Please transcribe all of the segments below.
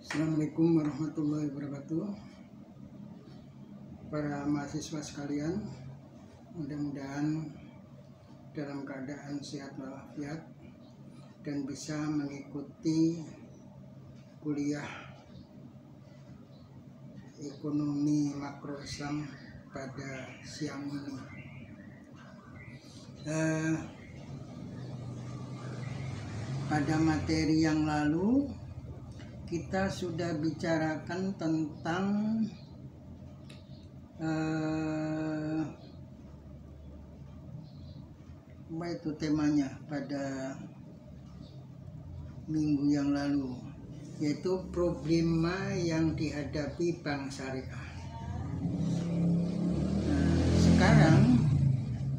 Assalamualaikum warahmatullahi wabarakatuh. Para mahasiswa sekalian, mudah-mudahan dalam keadaan sehat walafiat dan bisa mengikuti kuliah ekonomi makro Islam pada siang ini. Pada materi yang lalu kita sudah bicarakan tentang apa itu temanya pada minggu yang lalu, yaitu problema yang dihadapi bank syariah. Sekarang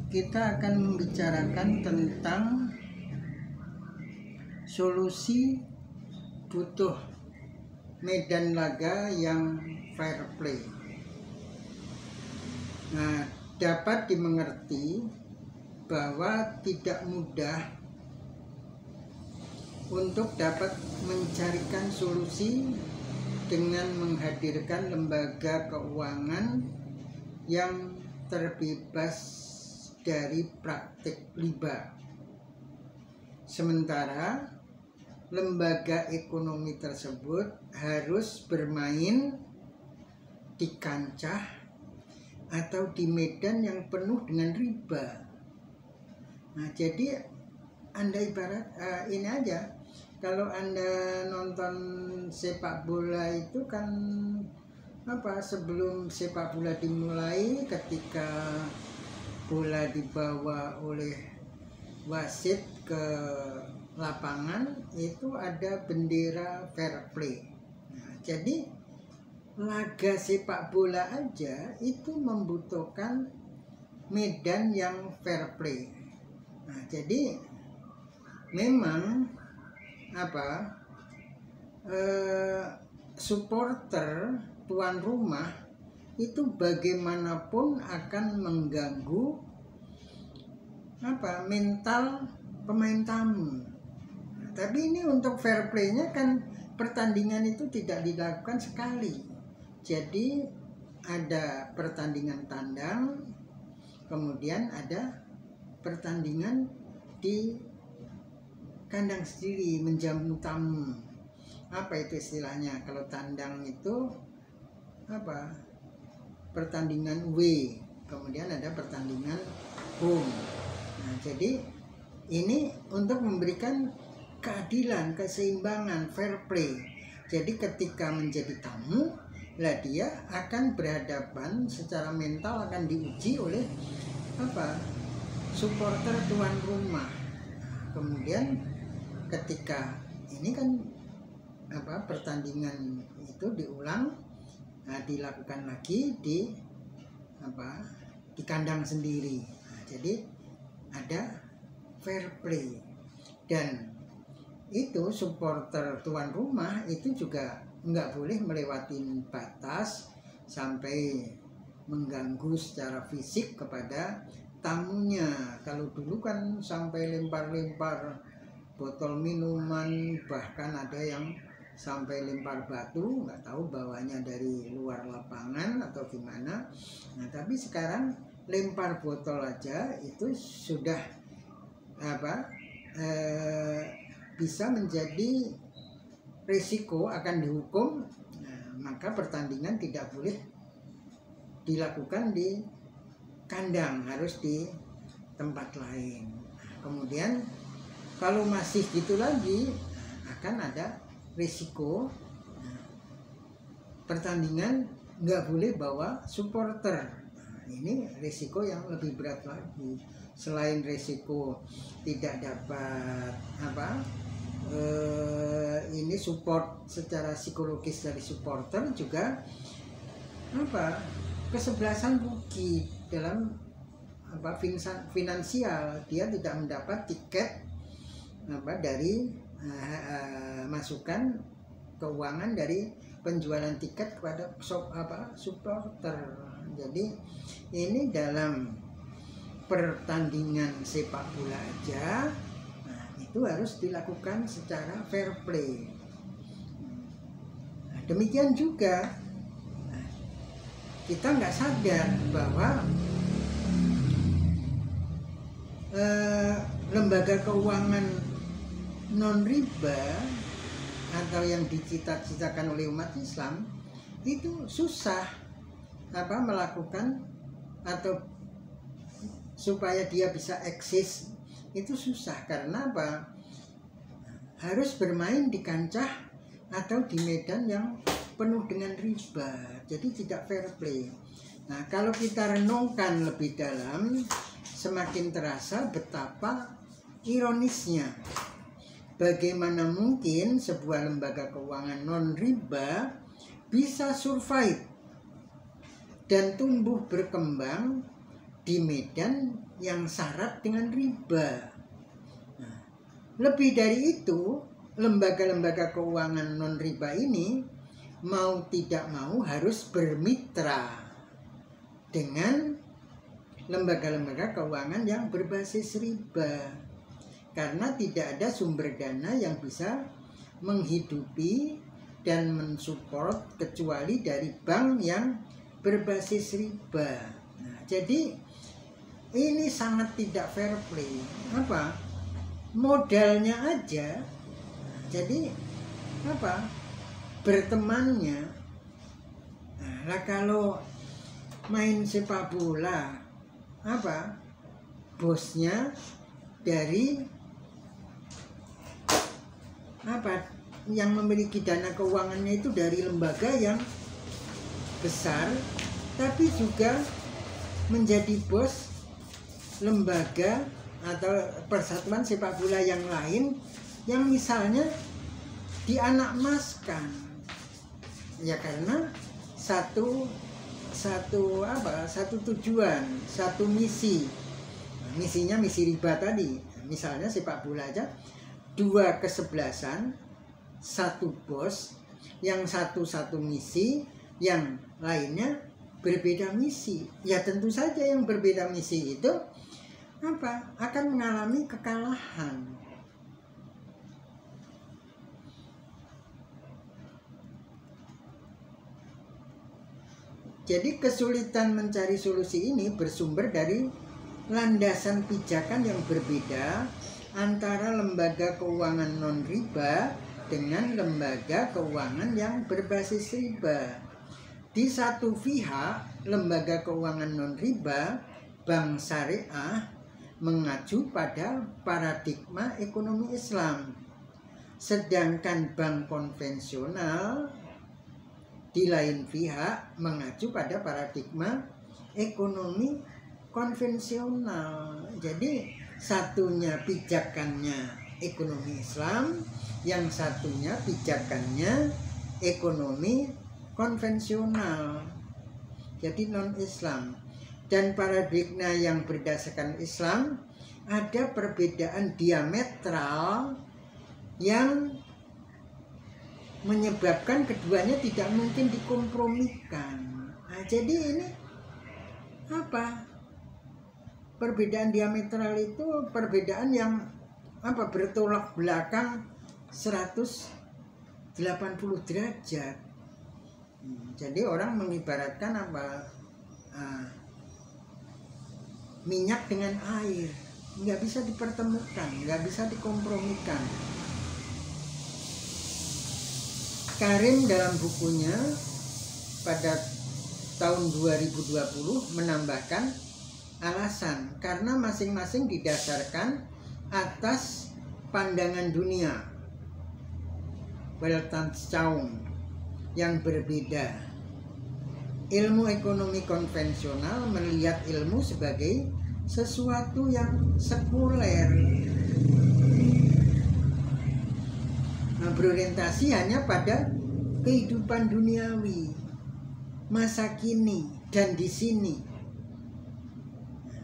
kita akan membicarakan tentang solusi butuh medan laga yang fair play. Nah, dapat dimengerti bahwa tidak mudah untuk dapat mencarikan solusi dengan menghadirkan lembaga keuangan yang terbebas dari praktik riba. Sementara lembaga ekonomi tersebut harus bermain di kancah atau di medan yang penuh dengan riba. Nah, jadi Anda ibarat ini aja, kalau Anda nonton sepak bola itu kan sebelum sepak bola dimulai, ketika bola dibawa oleh wasit ke lapangan itu ada bendera fair play. Nah, jadi laga sepak bola aja itu membutuhkan medan yang fair play. Nah, jadi memang supporter tuan rumah itu bagaimanapun akan mengganggu mental pemain tamu. Tapi ini untuk fair play-nya kan pertandingan itu tidak dilakukan sekali. Jadi ada pertandingan tandang, kemudian ada pertandingan di kandang sendiri menjamu tamu. Apa itu istilahnya? Kalau tandang itu pertandingan away, kemudian ada pertandingan home. Nah, jadi ini untuk memberikan keadilan, keseimbangan, fair play. Jadi ketika menjadi tamu, dia akan berhadapan secara mental, akan diuji oleh supporter tuan rumah. Kemudian ketika ini kan pertandingan itu diulang, dilakukan lagi di kandang sendiri. Nah, jadi ada fair play. Dan itu supporter tuan rumah itu juga nggak boleh melewati batas sampai mengganggu secara fisik kepada tamunya. Kalau dulu kan sampai lempar-lempar botol minuman, bahkan ada yang sampai lempar batu, nggak tahu bawanya dari luar lapangan atau gimana. Nah, tapi sekarang lempar botol aja itu sudah bisa menjadi risiko akan dihukum. Nah, maka pertandingan tidak boleh dilakukan di kandang, harus di tempat lain. Kemudian kalau masih gitu lagi akan ada risiko pertandingan nggak boleh bawa supporter. Nah, ini risiko yang lebih berat lagi. Selain risiko tidak dapat ini support secara psikologis dari supporter, juga kesebelasan rugi dalam finansial. Dia tidak mendapat tiket dari masukan keuangan dari penjualan tiket kepada supporter. Jadi ini dalam pertandingan sepak bola aja, itu harus dilakukan secara fair play. Demikian juga kita nggak sadar bahwa lembaga keuangan non riba atau yang dicita-citakan oleh umat Islam itu susah melakukan atau supaya dia bisa eksis itu susah. Karena apa? Harus bermain di kancah atau di medan yang penuh dengan riba, jadi tidak fair play. Nah, kalau kita renungkan lebih dalam, semakin terasa betapa ironisnya. Bagaimana mungkin sebuah lembaga keuangan non riba bisa survive dan tumbuh berkembang di medan yang syarat dengan riba. Nah, lebih dari itu, lembaga-lembaga keuangan non riba ini mau tidak mau harus bermitra dengan lembaga-lembaga keuangan yang berbasis riba. Karena tidak ada sumber dana yang bisa menghidupi dan mensupport kecuali dari bank yang berbasis riba. Nah, jadi ini sangat tidak fair play. Modalnya aja. Jadi bertemannya. Nah, kalau main sepak bola, bosnya dari yang memiliki dana keuangannya itu dari lembaga yang besar, tapi juga menjadi bos lembaga atau persatuan sepak bola yang lain yang misalnya dianakmaskan, ya karena satu tujuan, satu misi. Misinya misi riba tadi. Misalnya sepak bola aja, 2 kesebelasan, 1 bos, yang satu misi, yang lainnya berbeda misi. Ya tentu saja yang berbeda misi itu akan mengalami kekalahan. Jadi kesulitan mencari solusi ini bersumber dari landasan pijakan yang berbeda antara lembaga keuangan non riba dengan lembaga keuangan yang berbasis riba. Di satu pihak, lembaga keuangan non riba, bank syariah, mengacu pada paradigma ekonomi Islam. Sedangkan bank konvensional di lain pihak mengacu pada paradigma ekonomi konvensional. Jadi satunya pijakannya ekonomi Islam, yang satunya pijakannya ekonomi konvensional, jadi non Islam. Dan paradigma yang berdasarkan Islam ada perbedaan diametral yang menyebabkan keduanya tidak mungkin dikompromikan. Nah, jadi ini perbedaan diametral itu perbedaan yang bertolak belakang 180 derajat. Jadi orang mengibaratkan minyak dengan air, nggak bisa dipertemukan, nggak bisa dikompromikan. Karim dalam bukunya pada tahun 2020 menambahkan alasan karena masing-masing didasarkan atas pandangan dunia Weltanschauung yang berbeda. Ilmu ekonomi konvensional melihat ilmu sebagai sesuatu yang sekuler, berorientasi hanya pada kehidupan duniawi, masa kini dan di sini.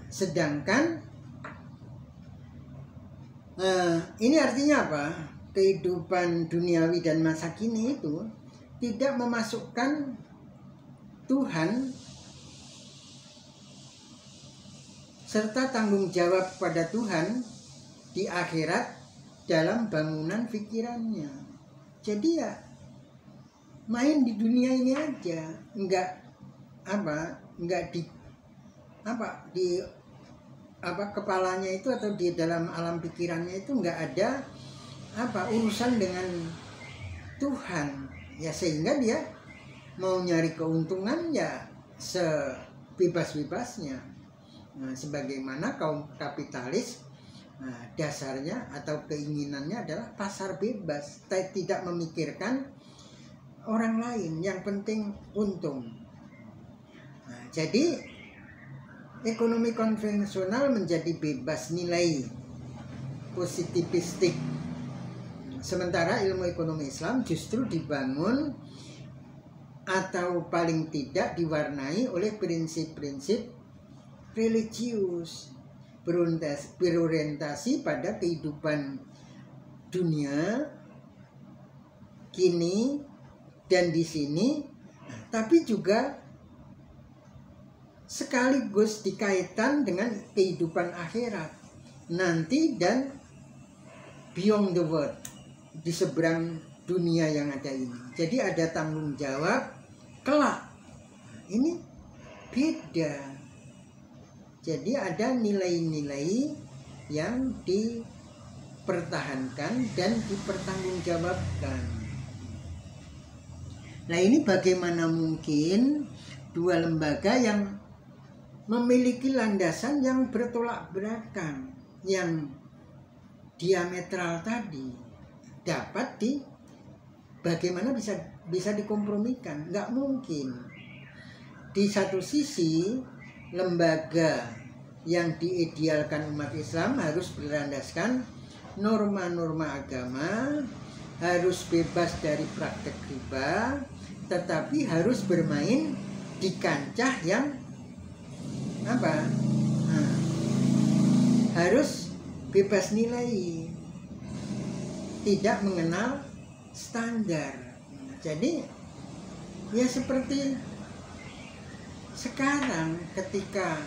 Sedangkan ini artinya apa? Kehidupan duniawi dan masa kini itu tidak memasukkan Tuhan serta tanggung jawab pada Tuhan di akhirat dalam bangunan pikirannya. Jadi ya main di dunia ini aja, enggak di kepalanya itu atau di dalam alam pikirannya itu enggak ada urusan dengan Tuhan ya, sehingga dia mau nyari keuntungan ya sebebas-bebasnya. Nah, sebagaimana kaum kapitalis, dasarnya atau keinginannya adalah pasar bebas, tidak memikirkan orang lain, yang penting untung. Nah, jadi ekonomi konvensional menjadi bebas nilai, positivistik. Sementara ilmu ekonomi Islam justru dibangun atau paling tidak diwarnai oleh prinsip-prinsip religius, berorientasi pada kehidupan dunia kini dan di sini, tapi juga sekaligus dikaitkan dengan kehidupan akhirat nanti dan beyond the world, di seberang dunia yang ada ini. Jadi ada tanggung jawab kelak. Ini beda. Jadi ada nilai-nilai yang dipertahankan dan dipertanggungjawabkan. Nah, ini bagaimana mungkin dua lembaga yang memiliki landasan yang bertolak belakang, yang diametral tadi, dapat bagaimana bisa dikompromikan? Nggak mungkin. Di satu sisi, lembaga yang diidealkan umat Islam harus berlandaskan norma-norma agama, harus bebas dari praktek riba, tetapi harus bermain di kancah yang harus bebas nilai, tidak mengenal standar. Jadi ya seperti sekarang ketika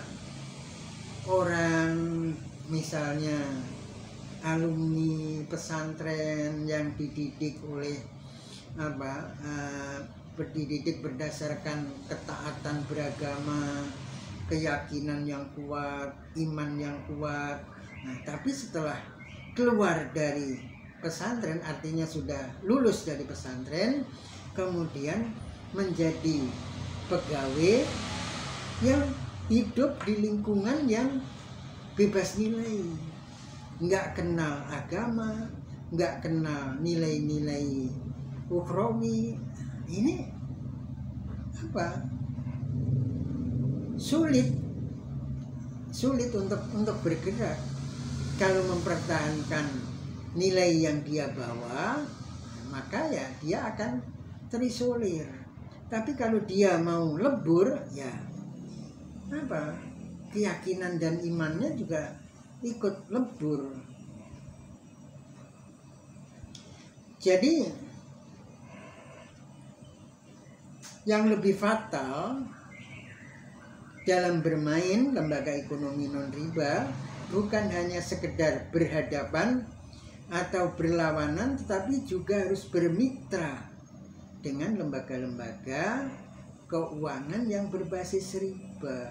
orang misalnya alumni pesantren yang dididik oleh dididik berdasarkan ketaatan beragama, keyakinan yang kuat, iman yang kuat. Nah, tapi setelah keluar dari pesantren, artinya sudah lulus dari pesantren, kemudian menjadi pegawai yang hidup di lingkungan yang bebas nilai, nggak kenal agama, nggak kenal nilai-nilai ukhrawi. Ini sulit untuk bergerak. Kalau mempertahankan nilai yang dia bawa, maka ya dia akan terisolir. Tapi kalau dia mau lebur, ya keyakinan dan imannya juga ikut lebur. Jadi yang lebih fatal dalam bermain lembaga ekonomi non riba bukan hanya sekedar berhadapan atau berlawanan, tetapi juga harus bermitra dengan lembaga-lembaga keuangan yang berbasis riba.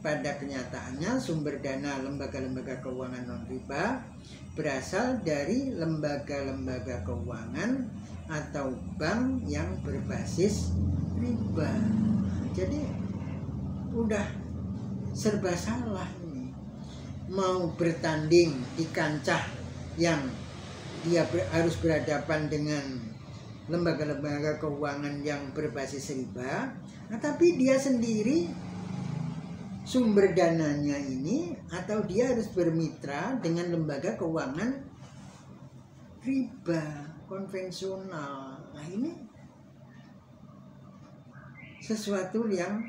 Pada kenyataannya sumber dana lembaga-lembaga keuangan non riba berasal dari lembaga-lembaga keuangan atau bank yang berbasis riba. Jadi udah serba salah ini. Mau bertanding di kancah yang dia harus berhadapan dengan lembaga-lembaga keuangan yang berbasis riba, tapi dia sendiri sumber dananya ini, atau dia harus bermitra dengan lembaga keuangan riba konvensional. Nah, ini sesuatu yang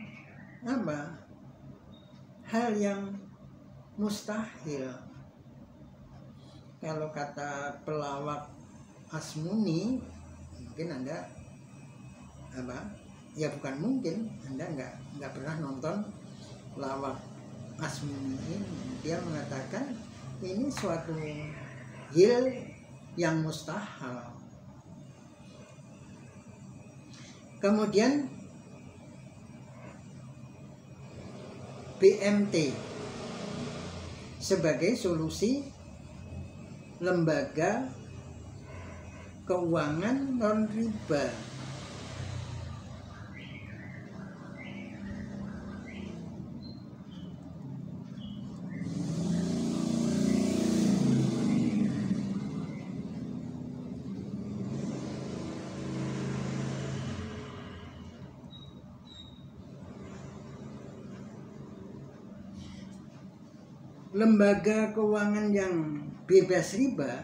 hal yang mustahil. Kalau kata pelawak Asmuni, mungkin Anda ya bukan mungkin, Anda nggak pernah nonton lawak Asmuni ini. Dia mengatakan ini suatu hal yang mustahil. Kemudian BMT sebagai solusi lembaga keuangan non riba. Lembaga keuangan yang bebas riba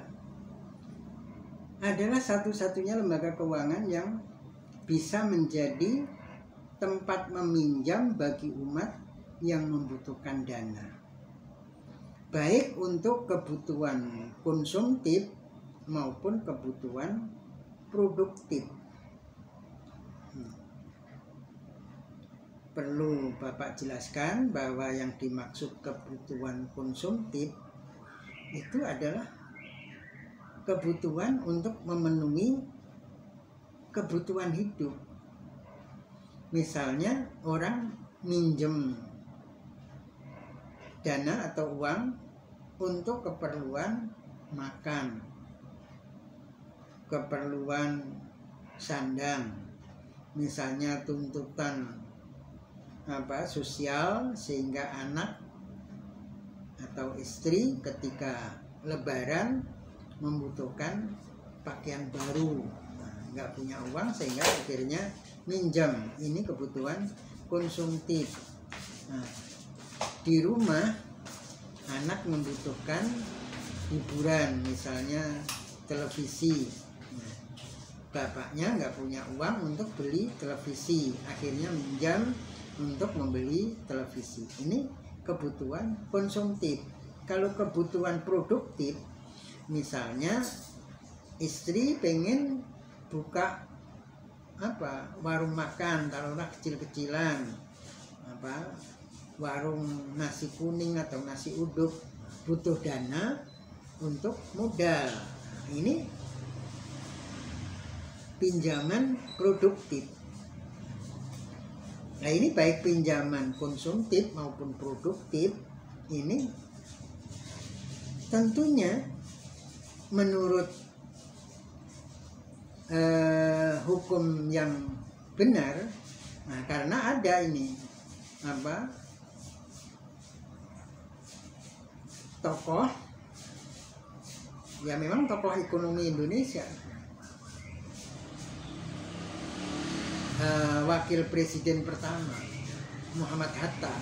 adalah satu-satunya lembaga keuangan yang bisa menjadi tempat meminjam bagi umat yang membutuhkan dana, baik untuk kebutuhan konsumtif maupun kebutuhan produktif. Perlu Bapak jelaskan bahwa yang dimaksud kebutuhan konsumtif itu adalah kebutuhan untuk memenuhi kebutuhan hidup. Misalnya orang minjem dana atau uang untuk keperluan makan, keperluan sandang, misalnya tuntutan sosial, sehingga anak atau istri ketika lebaran membutuhkan pakaian baru, nggak punya uang sehingga akhirnya minjam. Ini kebutuhan konsumtif. Di rumah anak membutuhkan hiburan, misalnya televisi. Bapaknya nggak punya uang untuk beli televisi, akhirnya minjam untuk membeli televisi. Ini kebutuhan konsumtif. Kalau kebutuhan produktif, misalnya istri pengen buka warung makan, taruhlah kecil-kecilan, warung nasi kuning atau nasi uduk, butuh dana untuk modal. Ini pinjaman produktif. Nah, ini baik pinjaman konsumtif maupun produktif, ini tentunya menurut hukum yang benar. Nah, karena ada ini tokoh, ya memang tokoh ekonomi Indonesia, wakil presiden pertama Muhammad Hatta,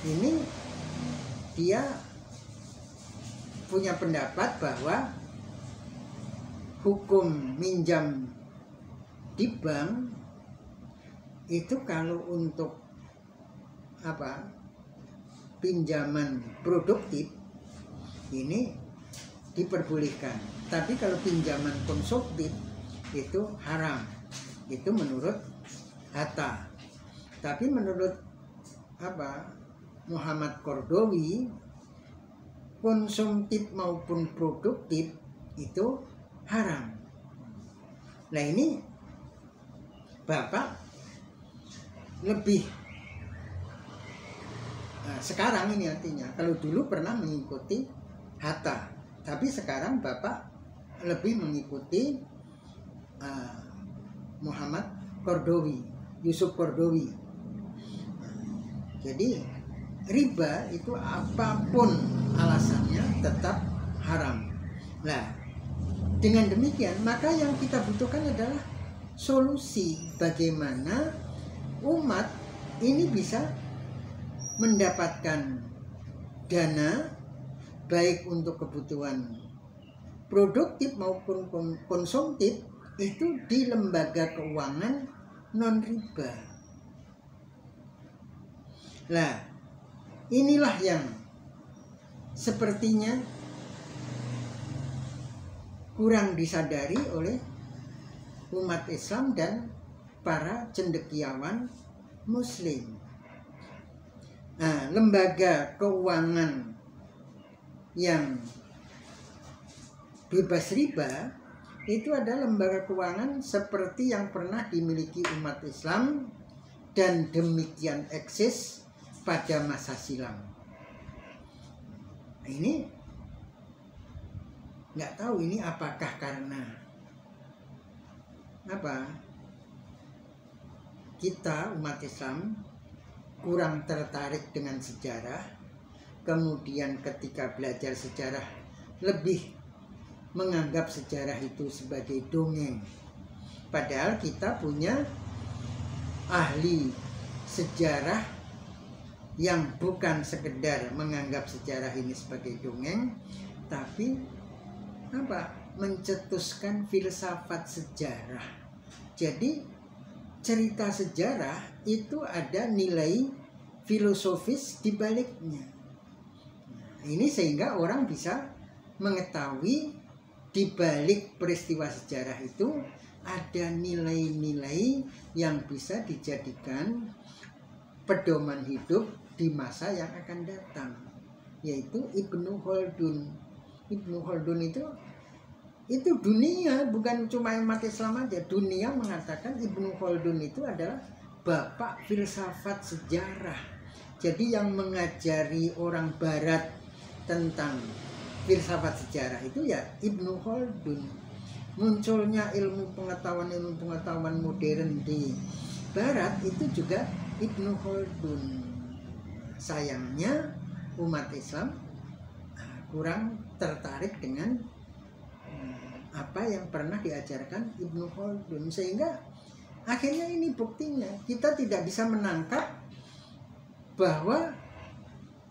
ini dia punya pendapat bahwa hukum minjam di bank itu kalau untuk pinjaman produktif ini diperbolehkan, tapi kalau pinjaman konsumtif itu haram. Itu menurut Hatta. Tapi menurut Muhammad Qaradawi, konsumtif maupun produktif itu haram. Nah, ini Bapak lebih sekarang ini artinya, kalau dulu pernah mengikuti Hatta, tapi sekarang Bapak lebih mengikuti Muhammad Qaradawi, Yusuf Qaradawi. Jadi riba itu apapun alasannya tetap haram. Nah, dengan demikian maka yang kita butuhkan adalah solusi bagaimana umat ini bisa mendapatkan dana baik untuk kebutuhan produktif maupun konsumtif itu di lembaga keuangan non riba. Nah, inilah yang sepertinya kurang disadari oleh umat Islam dan para cendekiawan Muslim. Nah, lembaga keuangan yang bebas riba itu adalah lembaga keuangan seperti yang pernah dimiliki umat Islam dan demikian eksis pada masa silam. Ini nggak tahu ini apakah karena kita umat Islam kurang tertarik dengan sejarah, kemudian ketika belajar sejarah lebih menganggap sejarah itu sebagai dongeng, padahal kita punya ahli sejarah yang bukan sekedar menganggap sejarah ini sebagai dongeng, tapi mencetuskan filsafat sejarah. Jadi cerita sejarah itu ada nilai filosofis di baliknya. Ini sehingga orang bisa mengetahui di balik peristiwa sejarah itu ada nilai-nilai yang bisa dijadikan pedoman hidup di masa yang akan datang, yaitu Ibnu Khaldun. Ibnu Khaldun itu dunia, bukan cuma umat Islam aja, dunia mengatakan Ibnu Khaldun itu adalah bapak filsafat sejarah. Jadi yang mengajari orang barat tentang filsafat sejarah itu ya Ibnu Khaldun. Munculnya ilmu pengetahuan modern di barat itu juga Ibnu Khaldun. Sayangnya umat Islam kurang tertarik dengan apa yang pernah diajarkan Ibnu Khaldun, sehingga akhirnya ini buktinya kita tidak bisa menangkap bahwa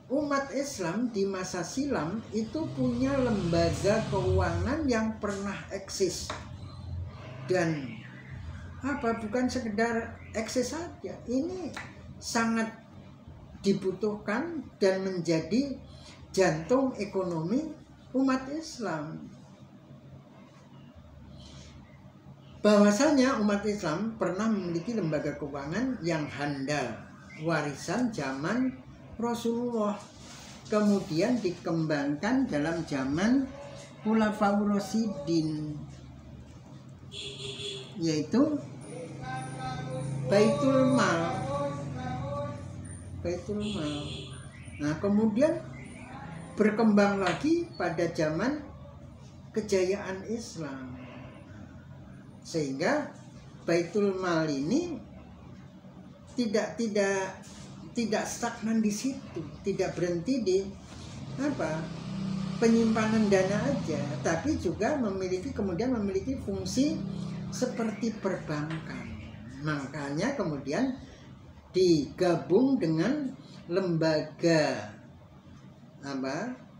umat Islam di masa silam itu punya lembaga keuangan yang pernah eksis, dan bukan sekedar eksis saja, ini sangat dibutuhkan dan menjadi jantung ekonomi umat Islam. Bahwasanya umat Islam pernah memiliki lembaga keuangan yang handal, warisan zaman Rasulullah, kemudian dikembangkan dalam zaman Khulafaur Rasyidin, yaitu Baitul Mal. Nah, kemudian berkembang lagi pada zaman kejayaan Islam, sehingga Baitul Mal ini tidak stagnan di situ, tidak berhenti di penyimpanan dana aja, tapi juga kemudian memiliki fungsi seperti perbankan. Makanya kemudian digabung dengan lembaga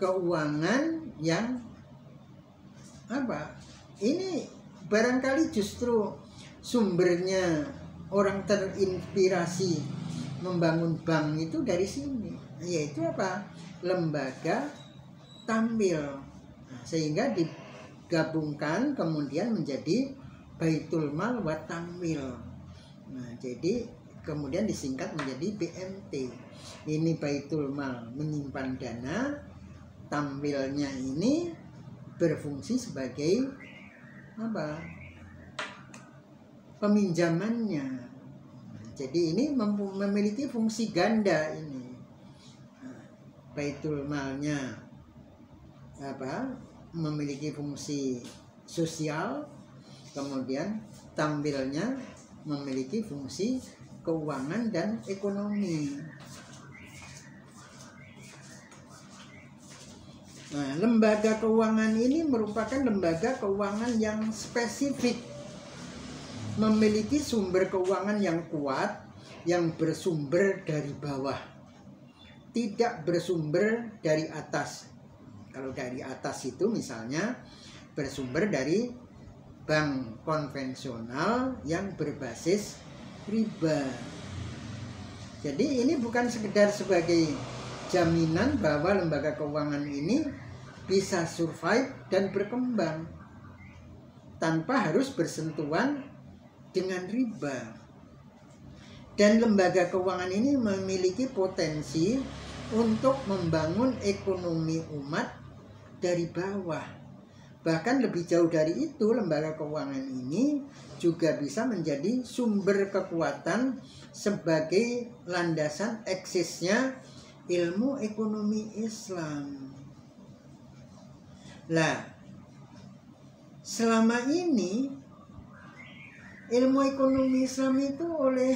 keuangan yang ini barangkali justru sumbernya orang terinspirasi membangun bank itu dari sini, yaitu lembaga tampil, sehingga digabungkan kemudian menjadi Baitul Mal wa Tampil. Nah, jadi kemudian disingkat menjadi BMT. Ini Baitul Mal menyimpan dana, tampilnya ini berfungsi sebagai peminjamannya. Jadi ini memiliki fungsi ganda ini. Baitul Malnya memiliki fungsi sosial, kemudian tampilnya memiliki fungsi keuangan dan ekonomi. Nah, lembaga keuangan ini merupakan lembaga keuangan yang spesifik, memiliki sumber keuangan yang kuat, yang bersumber dari bawah, tidak bersumber dari atas. Kalau dari atas itu misalnya bersumber dari bank konvensional yang berbasis riba. Jadi ini bukan sekedar sebagai jaminan bahwa lembaga keuangan ini bisa survive dan berkembang tanpa harus bersentuhan dengan riba. Dan lembaga keuangan ini memiliki potensi untuk membangun ekonomi umat dari bawah, Bahkan lebih jauh dari itu, lembaga keuangan ini juga bisa menjadi sumber kekuatan sebagai landasan eksisnya ilmu ekonomi Islam. Lah, selama ini ilmu ekonomi Islam itu oleh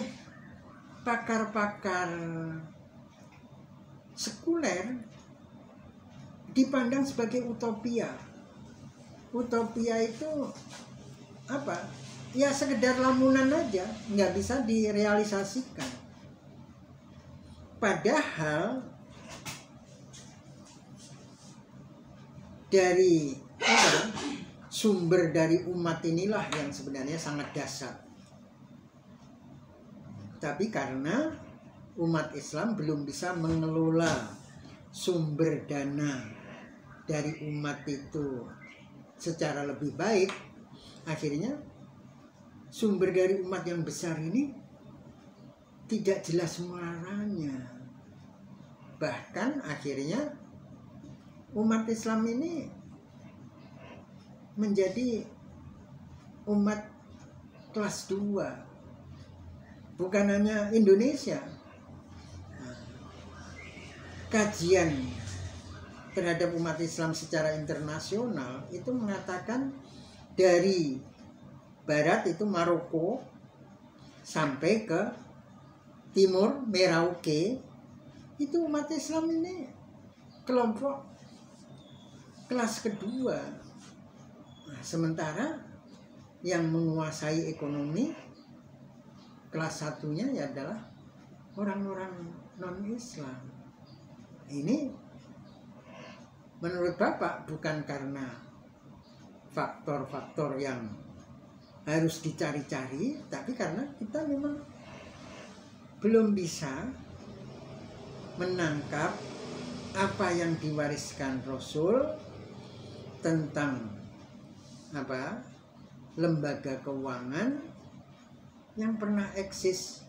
pakar-pakar sekuler dipandang sebagai utopia. Utopia itu apa? Ya sekedar lamunan aja, nggak bisa direalisasikan. Padahal dari sumber dari umat inilah yang sebenarnya sangat dasar. Tapi karena umat Islam belum bisa mengelola sumber dana dari umat itu secara lebih baik, akhirnya sumber dari umat yang besar ini tidak jelas muaranya. Bahkan akhirnya umat Islam ini menjadi umat kelas 2. Bukan hanya Indonesia. Kajian terhadap umat Islam secara internasional itu mengatakan dari barat itu Maroko sampai ke timur Merauke itu umat Islam ini kelompok kelas kedua. Nah, sementara yang menguasai ekonomi kelas satunya ya adalah orang-orang non-Islam. Ini menurut Bapak bukan karena faktor-faktor yang harus dicari-cari, tapi karena kita memang belum bisa menangkap apa yang diwariskan Rasul tentang lembaga keuangan yang pernah eksis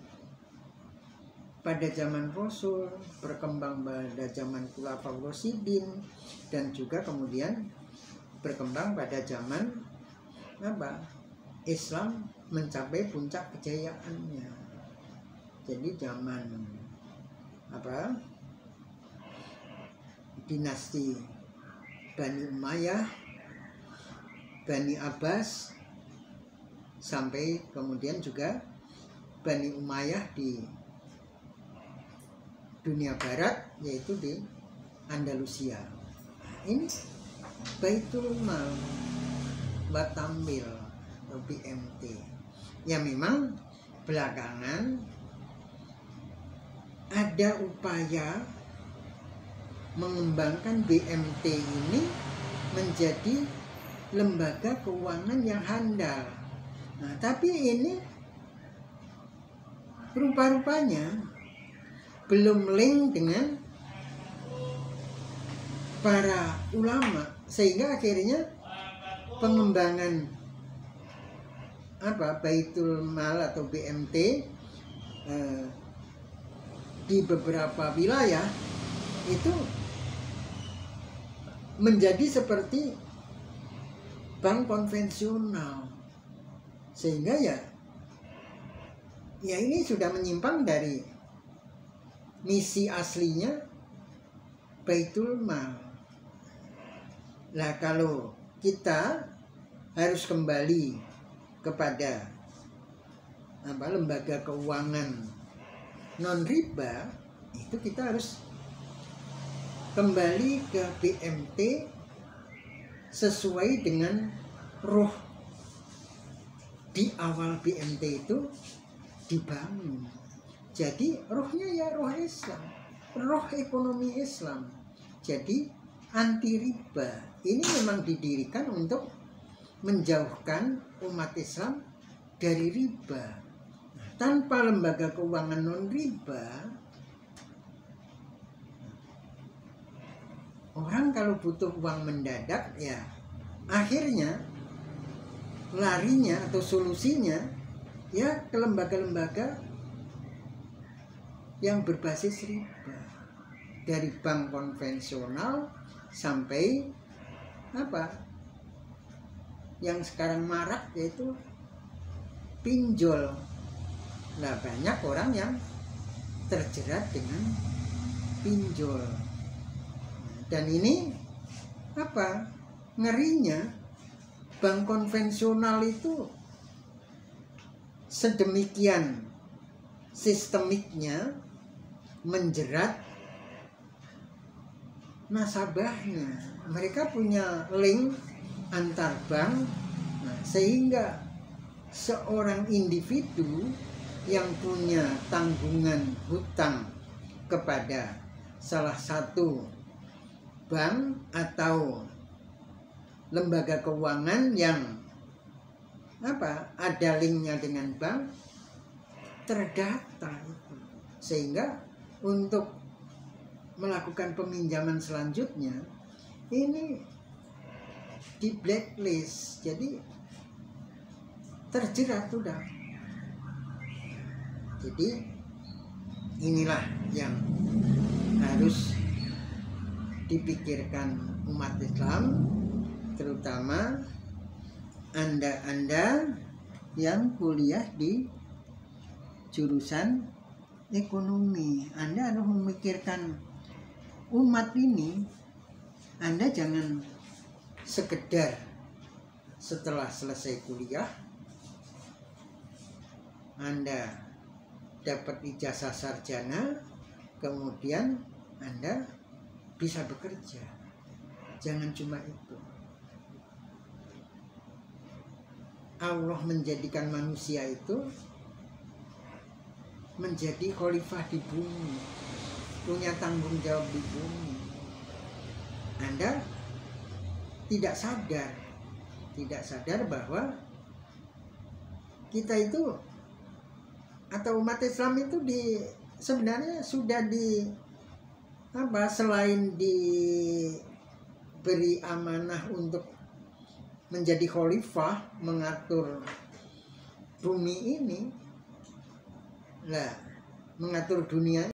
pada zaman Rasul, berkembang pada zaman Khulafaur Rasyidin, dan juga kemudian berkembang pada zaman Islam mencapai puncak kejayaannya. Jadi zaman dinasti Bani Umayyah, Bani Abbas, sampai kemudian juga Bani Umayyah di dunia barat, yaitu di Andalusia. Ini Baitul Mal Batambil atau BMT. Ya memang belakangan ada upaya mengembangkan BMT ini menjadi lembaga keuangan yang handal. Nah, tapi ini rupa-rupanya belum link dengan para ulama, sehingga akhirnya pengembangan Baitul Mal atau BMT di beberapa wilayah itu menjadi seperti bank konvensional, sehingga ya ini sudah menyimpang dari misi aslinya Baitul Mal. Nah, kalau kita harus kembali kepada lembaga keuangan non riba, itu kita harus kembali ke BMT sesuai dengan roh di awal BMT itu dibangun. Jadi rohnya ya roh Islam, roh ekonomi Islam. Jadi anti riba ini memang didirikan untuk menjauhkan umat Islam dari riba. Tanpa lembaga keuangan non riba, orang kalau butuh uang mendadak ya akhirnya larinya atau solusinya ya ke lembaga-lembaga yang berbasis riba, dari bank konvensional sampai yang sekarang marak yaitu pinjol. Nah, banyak orang yang terjerat dengan pinjol. Dan ini apa? Ngerinya bank konvensional itu sedemikian sistemiknya menjerat nasabahnya. Mereka punya link antar bank, sehingga seorang individu yang punya tanggungan hutang kepada salah satu bank atau lembaga keuangan yang ada linknya dengan bank, terdata itu. Sehingga untuk melakukan peminjaman selanjutnya ini di blacklist, jadi terjerat sudah. Jadi inilah yang harus dipikirkan umat Islam, terutama Anda yang kuliah di jurusan ekonomi. Anda harus memikirkan umat ini. Anda jangan sekedar setelah selesai kuliah Anda dapat ijazah sarjana, kemudian Anda bisa bekerja. Jangan cuma itu. Allah menjadikan manusia itu menjadi khalifah di bumi, punya tanggung jawab di bumi. Anda tidak sadar bahwa kita itu atau umat Islam itu sebenarnya sudah selain diberi amanah untuk menjadi khalifah, mengatur bumi ini, mengatur dunia